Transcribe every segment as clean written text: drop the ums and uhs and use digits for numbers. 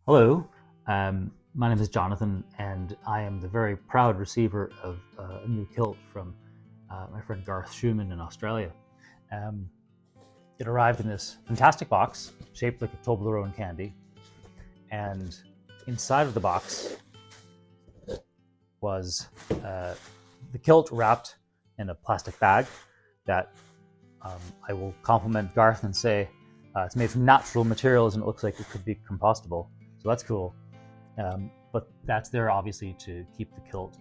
Hello, my name is Jonathan, and I am the very proud receiver of a new kilt from my friend Garth Schumann in Australia. It arrived in this fantastic box, shaped like a Toblerone candy, and inside of the box was the kilt wrapped in a plastic bag that I will compliment Garth and say it's made from natural materials and it looks like it could be compostable. So that's cool, but that's there obviously to keep the kilt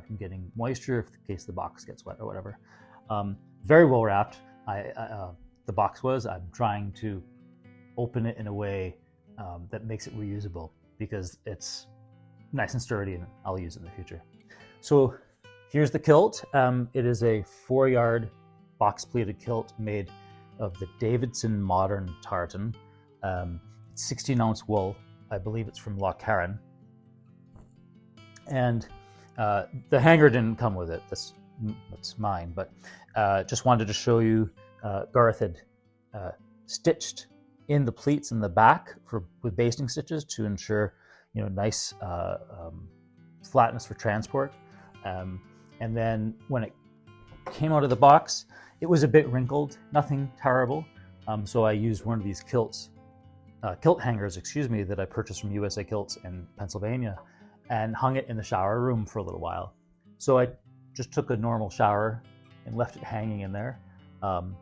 from getting moisture in case the box gets wet or whatever. Very well wrapped. The box was. I'm trying to open it in a way that makes it reusable because it's nice and sturdy and I'll use it in the future. So here's the kilt. It is a 4-yard box pleated kilt made of the Davidson Modern tartan. It's 16-ounce wool. I believe it's from Loch Carron. And the hanger didn't come with it. That's mine, but just wanted to show you Garth had stitched in the pleats in the back with basting stitches to ensure nice flatness for transport. And then when it came out of the box, it was a bit wrinkled, nothing terrible. So I used one of these kilt hangers, that I purchased from USA Kilts in Pennsylvania and hung it in the shower room for a little while. So I just took a normal shower and left it hanging in there. And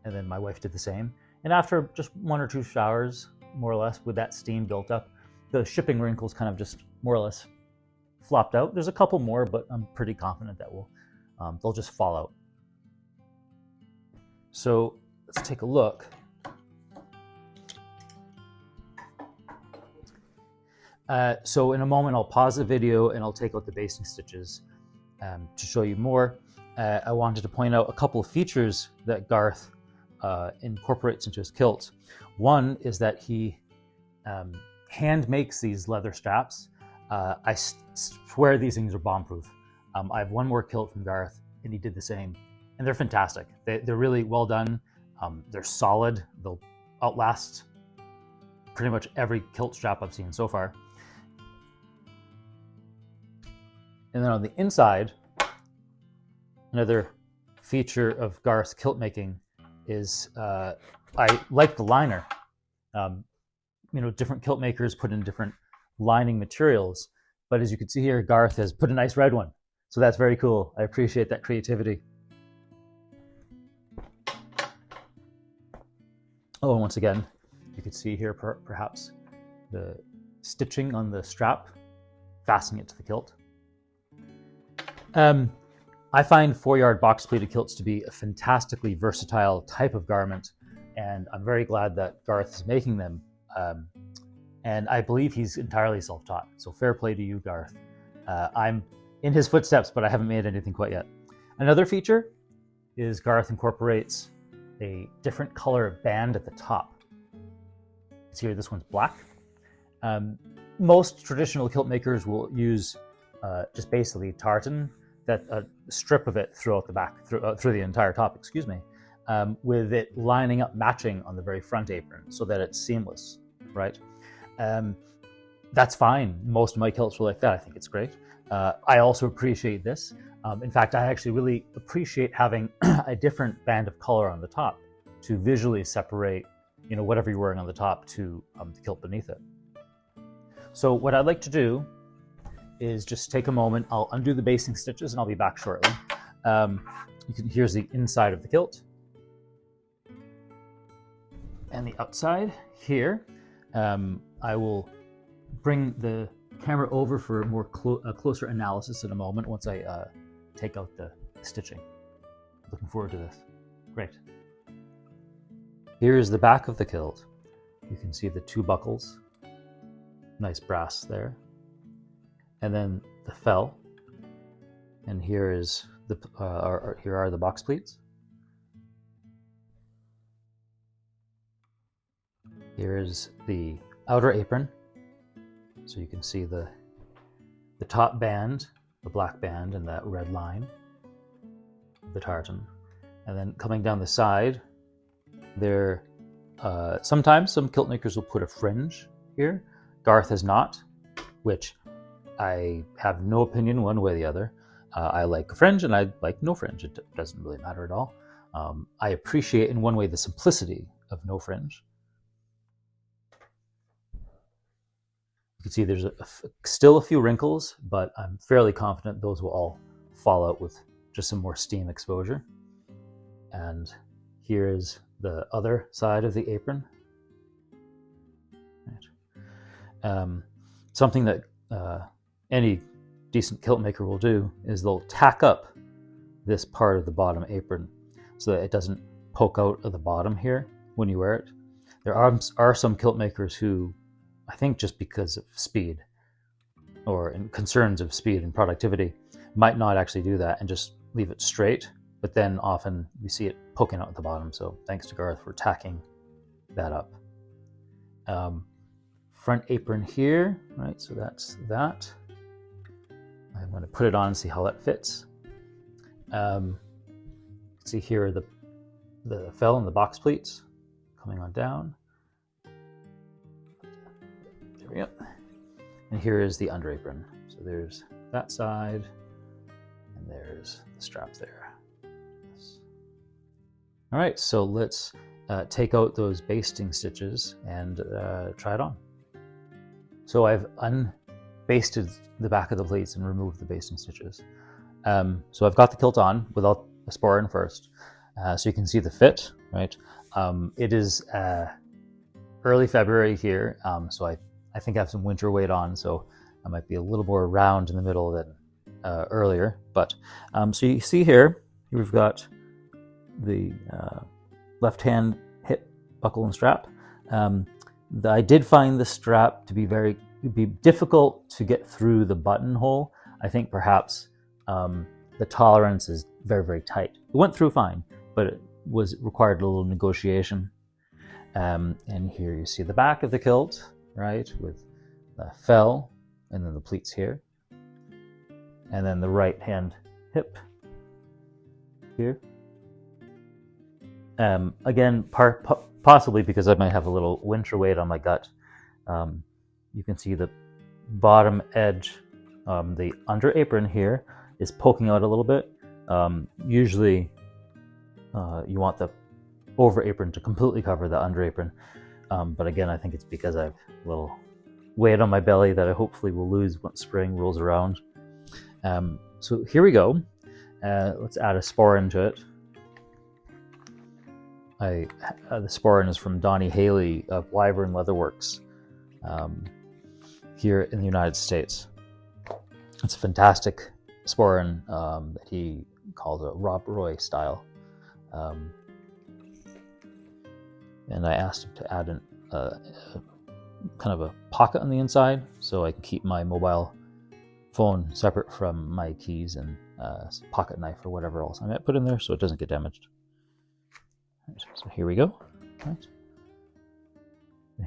then my wife did the same. And after just 1 or 2 showers, more or less, with that steam built up, the shipping wrinkles kind of just more or less flopped out. There's a couple more, but I'm pretty confident that they'll just fall out. So let's take a look. So in a moment, I'll pause the video and I'll take out the basting stitches to show you more. I wanted to point out a couple of features that Garth incorporates into his kilt. One is that he hand makes these leather straps. I swear these things are bomb-proof. I have one more kilt from Garth and he did the same, and they're fantastic. They're really well done. They're solid. They'll outlast pretty much every kilt strap I've seen so far. And then on the inside, another feature of Garth's kilt making is I like the liner. Different kilt makers put in different lining materials, but as you can see here, Garth has put a nice red one. So that's very cool. I appreciate that creativity. Oh, and once again, you can see here perhaps the stitching on the strap, fastening it to the kilt. I find 4-yard box pleated kilts to be a fantastically versatile type of garment, and I'm very glad that Garth is making them. And I believe he's entirely self-taught, so fair play to you, Garth. I'm in his footsteps, but I haven't made anything quite yet. Another feature is Garth incorporates a different color band at the top. See here, this one's black. Most traditional kilt makers will use just basically tartan, that strip of it throughout the back, through the entire top, with it lining up matching on the very front apron so that it's seamless, right? That's fine. Most of my kilts are like that. I think it's great. I also appreciate this. In fact, I actually really appreciate having a different band of color on the top. to visually separate, whatever you're wearing on the top to the kilt beneath it. So what I'd like to do is just take a moment. I'll undo the basting stitches and I'll be back shortly. Here's the inside of the kilt. And the outside here. I will bring the camera over for a more closer analysis in a moment once I take out the stitching. Looking forward to this. Great. Here is the back of the kilt. You can see the 2 buckles. Nice brass there. And then the fell. And here is here are the box pleats. Here is the outer apron. So you can see the top band, the black band, and that red line, the tartan. And then coming down the side, there sometimes some kilt makers will put a fringe here. Garth has not, which I have no opinion one way or the other. I like a fringe and I like no fringe. It doesn't really matter at all. I appreciate in one way the simplicity of no fringe. You can see there's still a few wrinkles, but I'm fairly confident those will all fall out with just some more steam exposure. And here is the other side of the apron. Right. Something that any decent kilt maker will do is they'll tack up this part of the bottom apron so that it doesn't poke out of the bottom here when you wear it. There are some kilt makers who, I think just because of speed or in concerns of speed and productivity, might not actually do that and just leave it straight, but then often we see it poking out at the bottom. So thanks to Garth for tacking that up. Front apron here, right? So that's that. I'm going to put it on and see how that fits. See here are the fell and the box pleats coming on down. There we go. And here is the under apron. So there's that side, and there's the strap there. All right, so let's take out those basting stitches and try it on. So I've unbasted the back of the pleats and removed the basting stitches. So I've got the kilt on without a sporran first. So you can see the fit, right? It is early February here, so I think I have some winter weight on, so I might be a little more round in the middle than earlier. But so you see here, we've got the left hand hip buckle and strap. I did find the strap to be difficult to get through the buttonhole. I think perhaps the tolerance is very, very tight. It went through fine, but it required a little negotiation. And here you see the back of the kilt, right, with the fell and then the pleats here. And then the right hand hip here. Again, possibly because I might have a little winter weight on my gut. You can see the bottom edge, the under apron here is poking out a little bit. Usually you want the over apron to completely cover the under apron. But again, I think it's because I have a little weight on my belly that I hopefully will lose once spring rolls around. So here we go. Let's add a sporran to it. The sporran is from Donnie Haley of Wyvern Leatherworks here in the United States. It's a fantastic sporran that he calls a Rob Roy style. And I asked him to add kind of a pocket on the inside so I can keep my mobile phone separate from my keys and pocket knife or whatever else I might put in there so it doesn't get damaged. Right, so here we go. Right.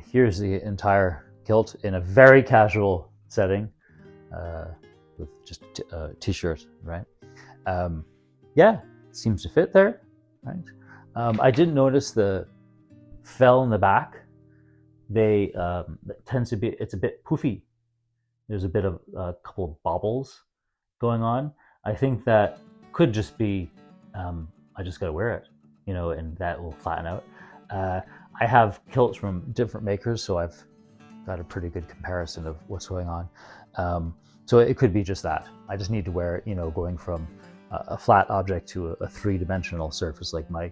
Here's the entire kilt in a very casual setting with just a t-shirt, right? Yeah, seems to fit there, right? I did notice the fell in the back. They tends to be, it's a bit poofy. There's a bit of a couple of bobbles going on. I think that could just be, I just gotta wear it. and that will flatten out. I have kilts from different makers, so I've got a pretty good comparison of what's going on. So it could be just that. I just need to wear it, going from a flat object to a three-dimensional surface like my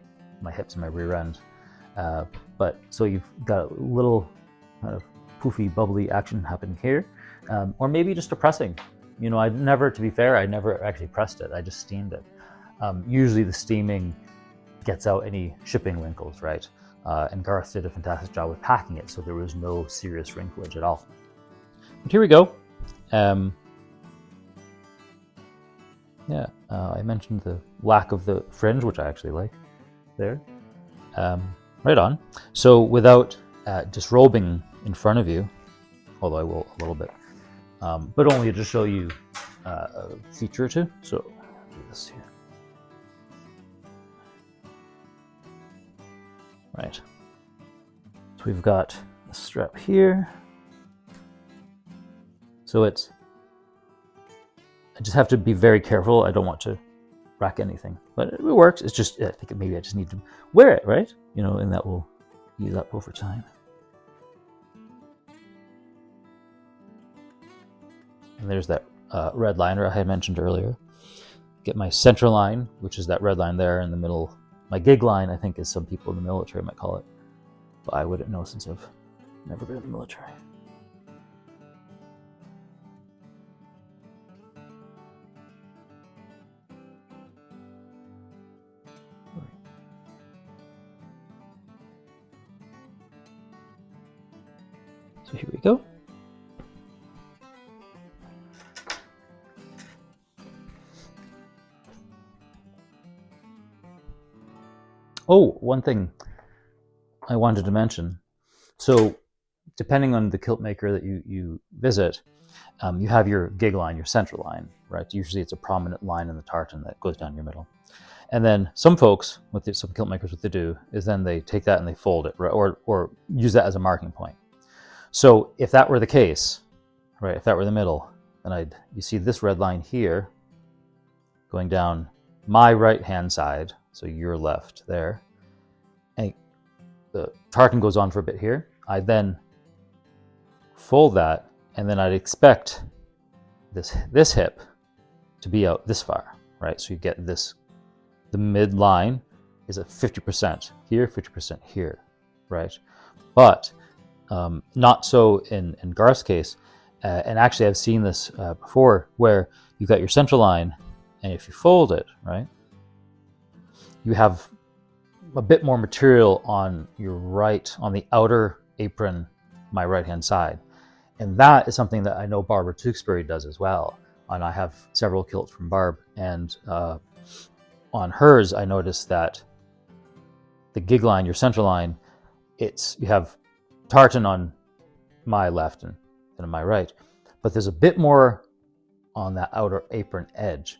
hips and my rear end. But so you've got a little kind of poofy, bubbly action happening here, or maybe just a pressing. To be fair, I never actually pressed it. I just steamed it. Usually the steaming gets out any shipping wrinkles, right? And Garth did a fantastic job with packing it, so there was no serious wrinklage at all. But here we go. I mentioned the lack of the fringe, which I actually like there. Right on. So without disrobing in front of you, although I will a little bit, but only to show you a feature or two. So do this here. Right. So we've got a strap here. So I just have to be very careful. I don't want to rack anything, but it works. It's just, I think maybe I just need to wear it, right? And that will ease up over time. And there's that red liner I had mentioned earlier. Get my center line, which is that red line there in the middle. My gig line, I think, as some people in the military might call it. But I wouldn't know since I've never been in the military. So here we go. Oh, one thing I wanted to mention. So depending on the kilt maker that you visit, you have your gig line, your center line, right? Usually it's a prominent line in the tartan that goes down your middle. And then some folks, some kilt makers, what they do is then they take that and they fold it, right? Or use that as a marking point. So if that were the case, right, if that were the middle, then you see this red line here going down my right-hand side, so your left there, and the tartan goes on for a bit here. I then fold that, and then I'd expect this hip to be out this far, right? So you get this, the midline is at 50% here, 50% here, right? But not so in Garth's case, and actually I've seen this before, where you've got your central line, and if you fold it, right, you have a bit more material on your right, on the outer apron, my right-hand side. And that is something that I know Barbara Tewksbury does as well. And I have several kilts from Barb, and on hers, I noticed that the gig line, your central line, you have tartan on my left and on my right, but there's a bit more on that outer apron edge.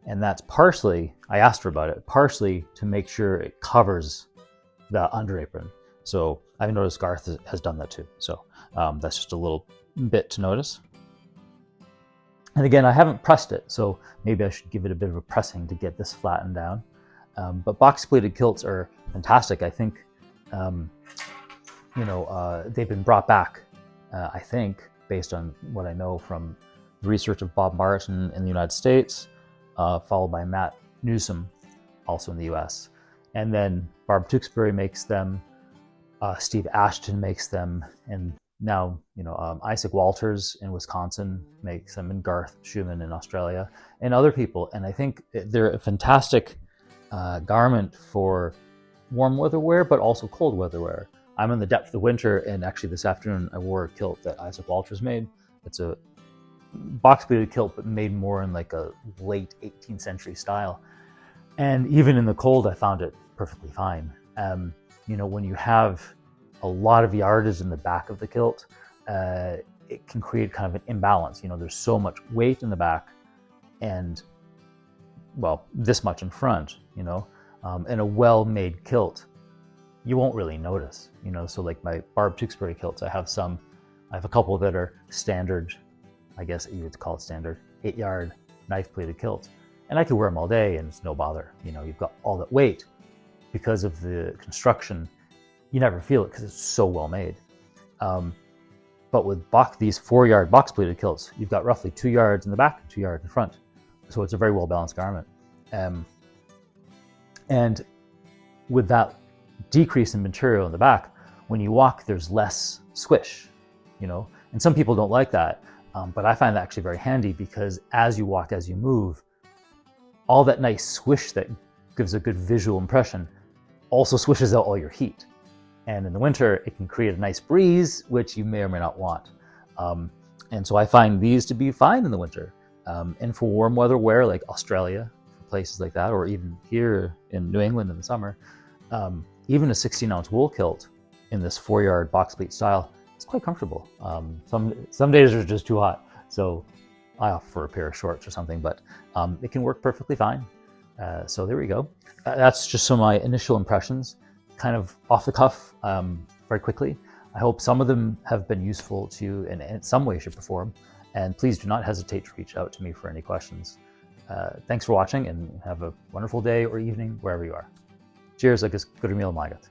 And that's partially, I asked her about it, partially to make sure it covers the under apron. So I've noticed Garth has done that too. So that's just a little bit to notice. And again, I haven't pressed it, so maybe I should give it a bit of a pressing to get this flattened down. But box pleated kilts are fantastic. I think, they've been brought back, I think, based on what I know from the research of Bob Martin in the United States, followed by Matt Newsom, also in the US. And then Barb Tewksbury makes them, Steve Ashton makes them, and now, Isaac Walters in Wisconsin makes them, and Garth Schumann in Australia, and other people. And I think they're a fantastic garment for warm weather wear, but also cold weather wear. I'm in the depth of winter, and actually this afternoon I wore a kilt that Isaac Walters made. It's a box pleated kilt, but made more in like a late 18th century style. And even in the cold, I found it perfectly fine. When you have a lot of yardage in the back of the kilt, it can create kind of an imbalance. There's so much weight in the back and, well, this much in front, in a well-made kilt, you won't really notice, So like my Barb Tewksbury kilts, I have a couple that are standard, I guess you would call it standard, 8-yard knife pleated kilts. And I could wear them all day and it's no bother. You've got all that weight, because of the construction, you never feel it because it's so well made. But with these 4-yard box pleated kilts, you've got roughly 2 yards in the back and 2 yards in front. So it's a very well balanced garment. And with that decrease in material in the back, when you walk, there's less squish, you know, and some people don't like that. But I find that actually very handy because as you walk, as you move, all that nice swish that gives a good visual impression also swishes out all your heat. And in the winter, it can create a nice breeze, which you may or may not want. And so I find these to be fine in the winter. And for warm weather wear, like Australia, places like that, or even here in New England in the summer, even a 16-ounce wool kilt in this 4-yard box pleat style, it's quite comfortable. Some days are just too hot, so I opt for a pair of shorts or something, but it can work perfectly fine. So there we go. That's just some of my initial impressions, kind of off the cuff, very quickly. I hope some of them have been useful to you in some way, shape, or form. And please do not hesitate to reach out to me for any questions. Thanks for watching, and have a wonderful day or evening wherever you are. Cheers, agus go raibh míle maigad.